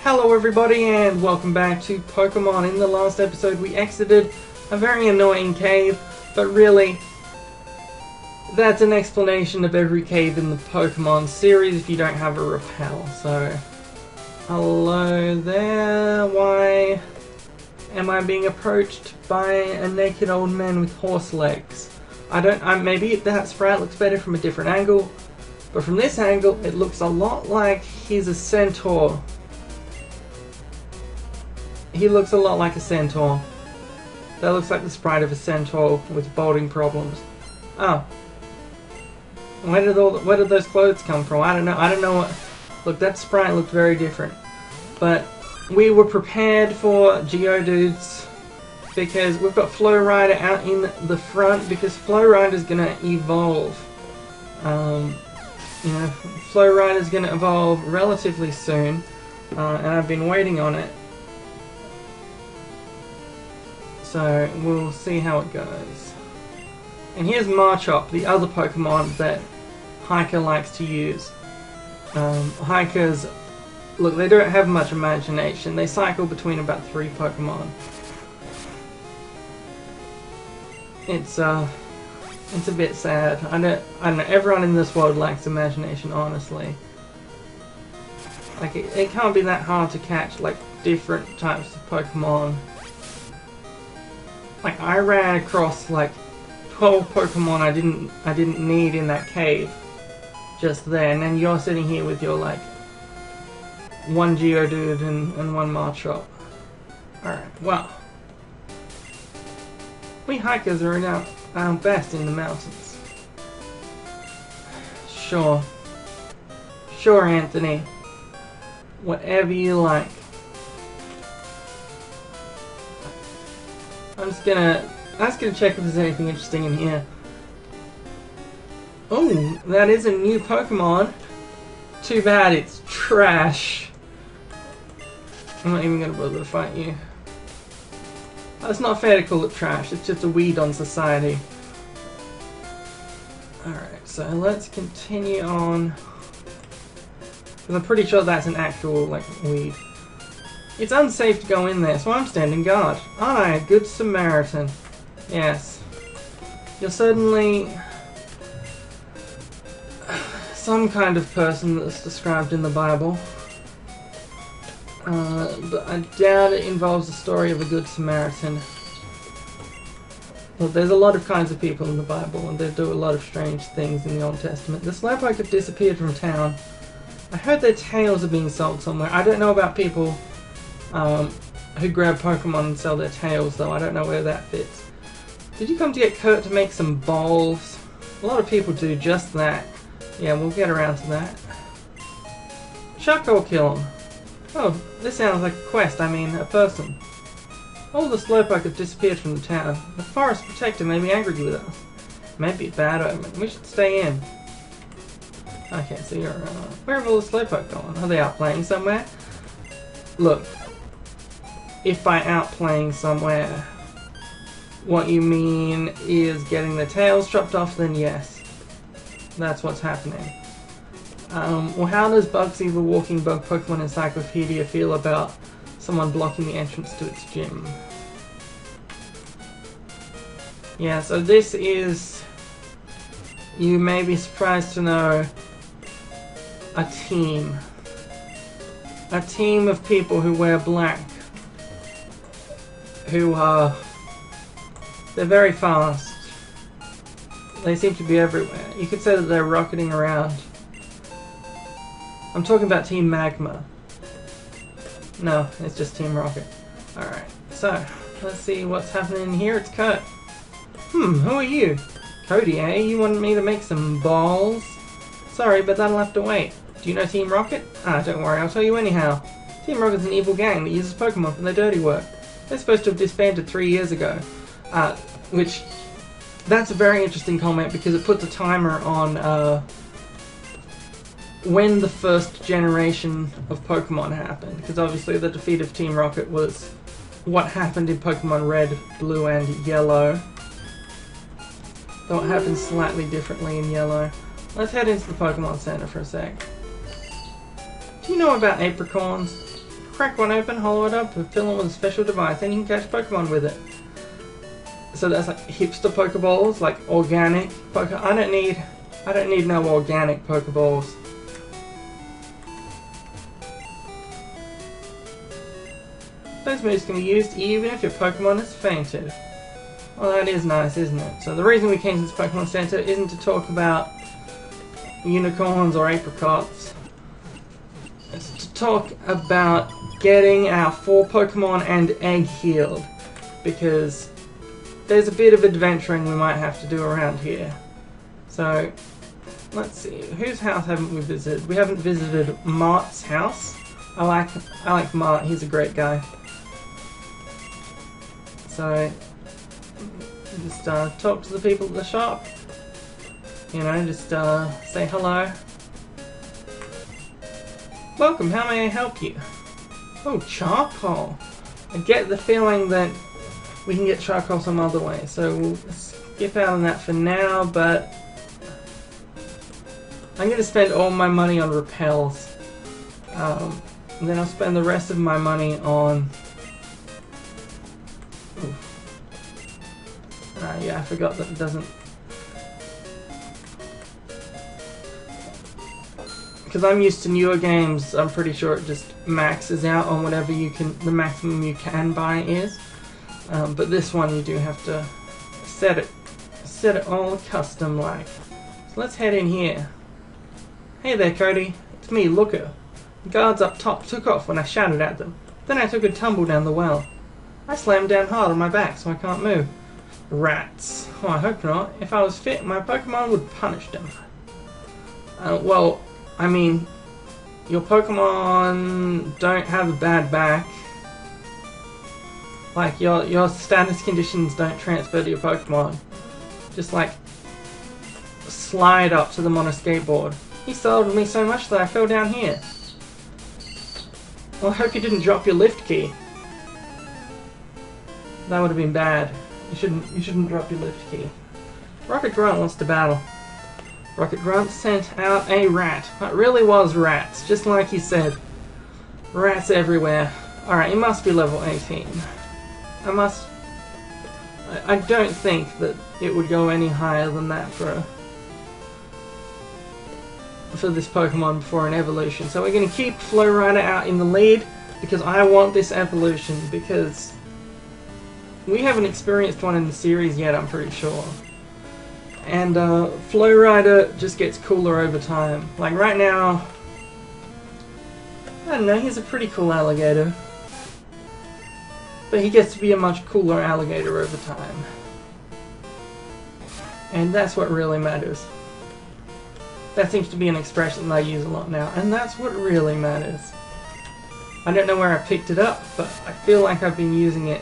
Hello everybody and welcome back to Pokemon. In the last episode we exited a very annoying cave, but really that's an explanation of every cave in the Pokemon series if you don't have a repel. So, hello there, why am I being approached by a naked old man with horse legs? Maybe that sprite looks better from a different angle, but from this angle it looks a lot like he's a centaur. He looks a lot like a centaur. That looks like the sprite of a centaur with balding problems. Oh. Where did those clothes come from? I don't know what... Look, that sprite looked very different. But we were prepared for Geodudes because we've got Flowrider out in the front because Flowrider's gonna evolve. Flowrider's gonna evolve relatively soon, and I've been waiting on it. So we'll see how it goes. And here's Marchop, the other Pokemon that Hiker likes to use. Hikers, look, they don't have much imagination. They cycle between about 3 Pokemon. It's a bit sad. I don't know. Everyone in this world lacks imagination, honestly. Like it can't be that hard to catch like different types of Pokemon. Like I ran across like 12 Pokemon I didn't need in that cave just then, and you're sitting here with your like 1 Geodude and 1 Marchop. Alright, well, we hikers are at our best in the mountains. Sure, Anthony, whatever you like. I'm just gonna check if there's anything interesting in here. Oh, that is a new Pokemon. Too bad it's trash. I'm not even gonna bother to fight you. It's not fair to call it trash, it's just a weed on society. Alright, so let's continue on. Because I'm pretty sure that's an actual, like, weed. It's unsafe to go in there, so I'm standing guard. Aren't I a good Samaritan? Yes. You're certainly some kind of person that's described in the Bible. But I doubt it involves the story of a good Samaritan. Well, there's a lot of kinds of people in the Bible, and they do a lot of strange things in the Old Testament. The Slowpoke have disappeared from town. I heard their tails are being sold somewhere. I don't know about people who grab Pokemon and sell their tails, though. I don't know where that fits. Did you come to get Kurt to make some balls? A lot of people do just that. Yeah, we'll get around to that. Chuck or kill him? Oh, this sounds like a quest, I mean, a person. All the Slowpoke have disappeared from the town. The forest protector may be angry with us. Maybe a bad omen. We should stay in. Okay, so you're where have all the Slowpoke gone? Are they out playing somewhere? Look, if by out playing somewhere what you mean is getting their tails chopped off, then yes, that's what's happening. Well, how does Bugsy the Walking Bug Pokemon Encyclopedia feel about someone blocking the entrance to its gym? Yeah, so this is, you may be surprised to know, a team. A team of people who wear black. Who are... They're very fast. They seem to be everywhere. You could say that they're rocketing around. I'm talking about Team Magma. No, it's just Team Rocket. Alright, so, let's see what's happening in here. It's Kurt. Who are you? Cody, eh? You wanted me to make some balls? Sorry, but that'll have to wait. Do you know Team Rocket? Ah, don't worry, I'll tell you anyhow. Team Rocket's an evil gang that uses Pokemon for their dirty work. They're supposed to have disbanded 3 years ago. Which, that's a very interesting comment because it puts a timer on when the first generation of Pokemon happened. Because obviously the defeat of Team Rocket was what happened in Pokemon Red, Blue and Yellow. Though it happened slightly differently in Yellow. Let's head into the Pokemon Center for a sec. Do you know about apricorns? Crack one open, hollow it up, and fill it with a special device, and you can catch Pokemon with it. So that's like hipster Pokeballs, like organic I don't need no organic Pokeballs. Those moves can be used even if your Pokemon has fainted. Well, that is nice, isn't it? So the reason we came to this Pokemon Center isn't to talk about unicorns or apricots. It's to talk about getting our 4 Pokemon and egg healed. Because there's a bit of adventuring we might have to do around here. So, let's see. Whose house haven't we visited? We haven't visited Mart's house. I like Mart, he's a great guy. So, just talk to the people at the shop. You know, just say hello. Welcome, how may I help you? Oh, charcoal. I get the feeling that we can get charcoal some other way, so we'll skip out on that for now, but I'm going to spend all my money on repels. And then I'll spend the rest of my money on... yeah, I forgot that it doesn't... Because I'm used to newer games, I'm pretty sure it just maxes out on whatever you can, the maximum you can buy is. But this one you do have to set it all custom like. So let's head in here. Hey there, Cody. It's me, Looker. The guards up top took off when I shouted at them. Then I took a tumble down the well. I slammed down hard on my back so I can't move. Rats. Oh, I hope not. If I was fit, my Pokemon would punish them. Well, I mean, your Pokemon don't have a bad back. Like, your status conditions don't transfer to your Pokemon. Just like, slide up to them on a skateboard. He startled me so much that I fell down here. Well, I hope you didn't drop your lift key. That would have been bad. You shouldn't drop your lift key. Rocket Grunt wants to battle. Rocket Grunt sent out a rat. It really was rats, just like he said. Rats everywhere. Alright, you must be level 18. I don't think that it would go any higher than that for this Pokemon before an evolution. So we're going to keep Flowrider out in the lead because I want this evolution, because we haven't experienced one in the series yet, I'm pretty sure. And Flowrider just gets cooler over time. Like right now, I don't know, he's a pretty cool alligator. But he gets to be a much cooler alligator over time. And that's what really matters. That seems to be an expression that I use a lot now, and that's what really matters. I don't know where I picked it up, but I feel like I've been using it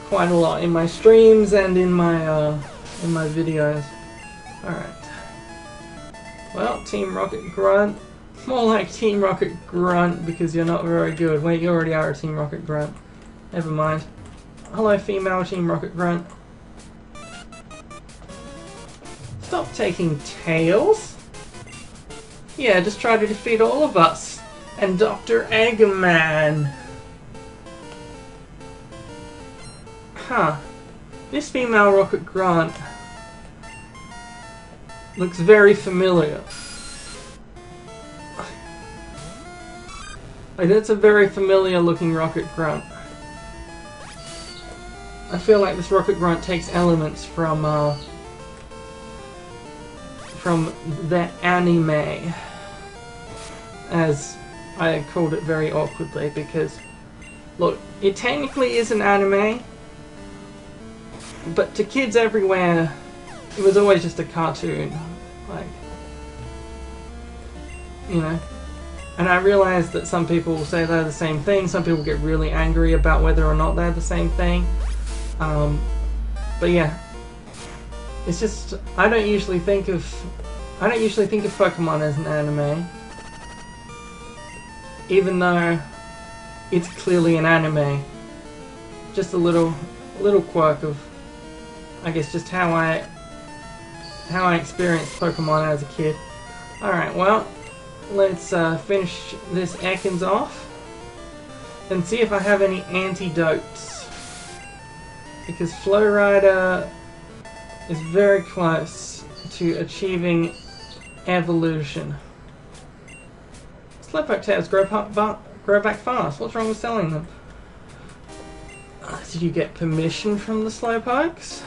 quite a lot in my streams and in my videos. Alright. Well, Team Rocket Grunt. More like Team Rocket Grunt because you're not very good. Wait, you already are a Team Rocket Grunt. Never mind. Hello, female Team Rocket Grunt. Stop taking tails. Yeah, just try to defeat all of us. And Dr. Eggman. Huh. This female Rocket Grunt looks very familiar. Like, that's a very familiar looking Rocket Grunt. I feel like this Rocket Grunt takes elements from the anime, as I called it very awkwardly, because, look, it technically is an anime, but to kids everywhere, it was always just a cartoon, like, you know. And I realize that some people will say they're the same thing, some people get really angry about whether or not they're the same thing. But yeah, it's just, I don't usually think of Pokemon as an anime, even though it's clearly an anime. Just a little quirk of, I guess, just how I experienced Pokemon as a kid. Alright, well, let's finish this Ekans off. and see if I have any antidotes. Because Flowrider is very close to achieving evolution. Slowpoke tails grow back fast. What's wrong with selling them? Did you get permission from the Slowpokes?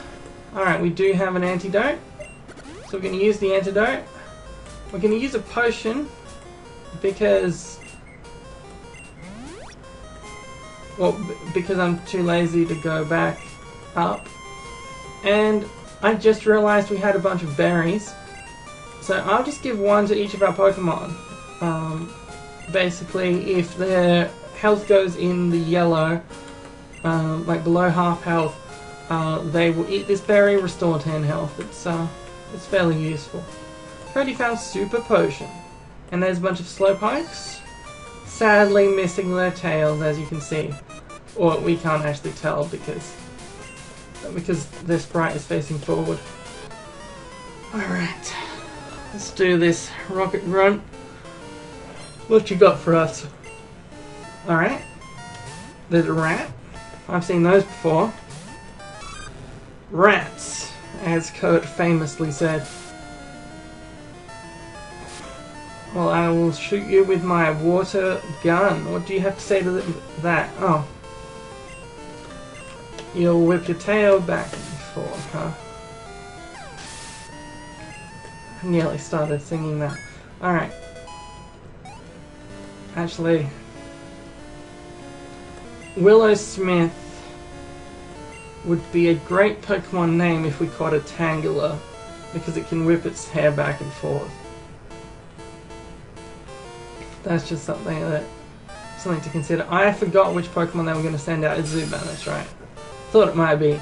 Alright, we do have an antidote. So we're going to use the antidote. We're going to use a potion because... well, because I'm too lazy to go back up. And I just realized we had a bunch of berries. So I'll just give one to each of our Pokemon. Basically, if their health goes in the yellow, like below half health, they will eat this berry, restore 10 health. It's fairly useful. Already found Super Potion. And there's a bunch of Slowpokes. Sadly missing their tails, as you can see. Or we can't actually tell because their sprite is facing forward. Alright. Let's do this rocket run. What you got for us? Alright. There's a rat. I've seen those before. Rats, as Kurt famously said. Well, I will shoot you with my water gun. What do you have to say to that? Oh. You'll whip your tail back and forth, huh? I nearly started singing that. Alright. Actually, Willow Smith would be a great Pokemon name if we caught a Tangela, because it can whip its hair back and forth. That's just something to consider. I forgot which Pokemon they were going to send out. It's Zubat, that's right. Thought it might be.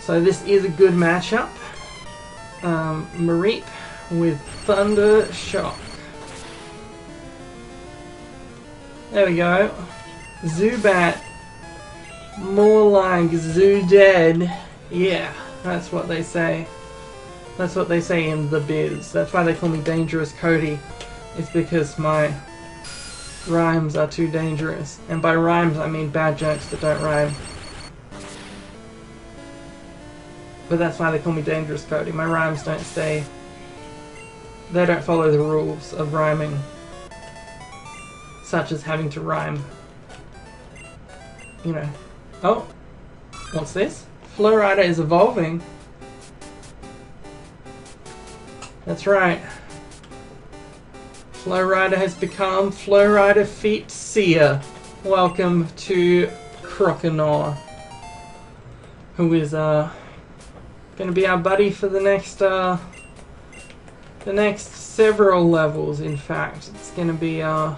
So this is a good matchup. Mareep with Thunder Shock. There we go. Zubat. More like Zoo-Dead. Yeah, that's what they say. That's what they say in the biz. That's why they call me Dangerous Cody. It's because my rhymes are too dangerous. And by rhymes I mean bad jokes that don't rhyme. But that's why they call me Dangerous Cody. My rhymes don't stay... they don't follow the rules of rhyming. Such as having to rhyme. You know. Oh! What's this? Flowrider is evolving. That's right. Flowrider has become Flowrider Feet Seer. Welcome to Croconaw. Who is, gonna be our buddy for the next several levels, in fact. It's gonna be, I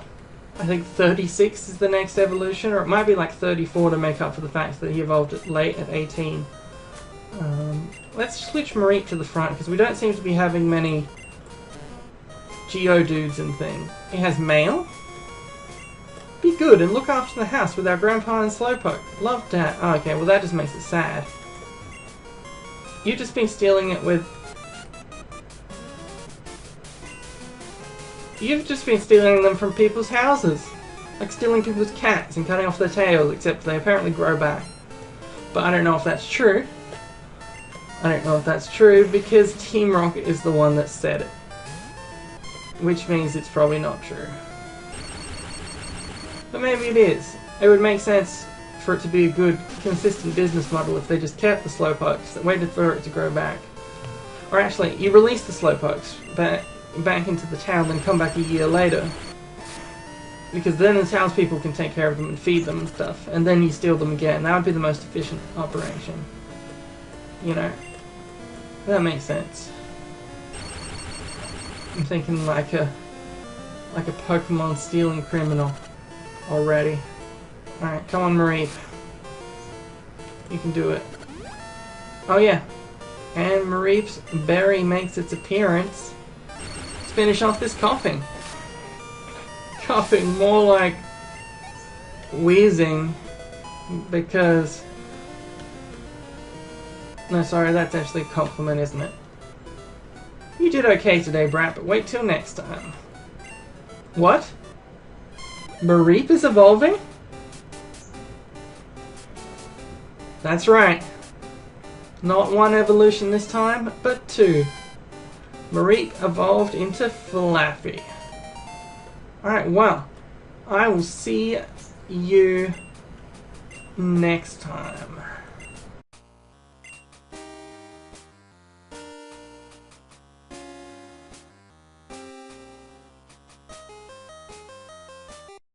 think 36 is the next evolution, or it might be like 34 to make up for the fact that he evolved it late at 18. Let's switch Mareep to the front, because we don't seem to be having many Geodudes and things. He has mail? Be good and look after the house with our grandpa and Slowpoke. Love that. Oh, okay, well that just makes it sad. You've just been stealing it with... You've just been stealing them from people's houses. Like stealing people's cats and cutting off their tails, except they apparently grow back. But I don't know if that's true. I don't know if that's true because Team Rocket is the one that said it. Which means it's probably not true. But maybe it is. It would make sense for it to be a good, consistent business model if they just kept the Slowpokes, that waited for it to grow back. Or actually, you release the Slowpokes back into the town, then come back a year later. Because then the townspeople can take care of them and feed them and stuff, and then you steal them again. That would be the most efficient operation. You know? That makes sense. I'm thinking like a Pokemon stealing criminal already. Alright, come on Mareep. You can do it. Oh yeah. And Mareep's berry makes its appearance. Let's finish off this coughing. Coughing, more like wheezing, because... No, sorry, that's actually a compliment, isn't it? You did okay today, Brat, but wait till next time. What? Mareep is evolving? That's right. Not one evolution this time, but two. Mareep evolved into Flappy. Alright, well, I will see you next time.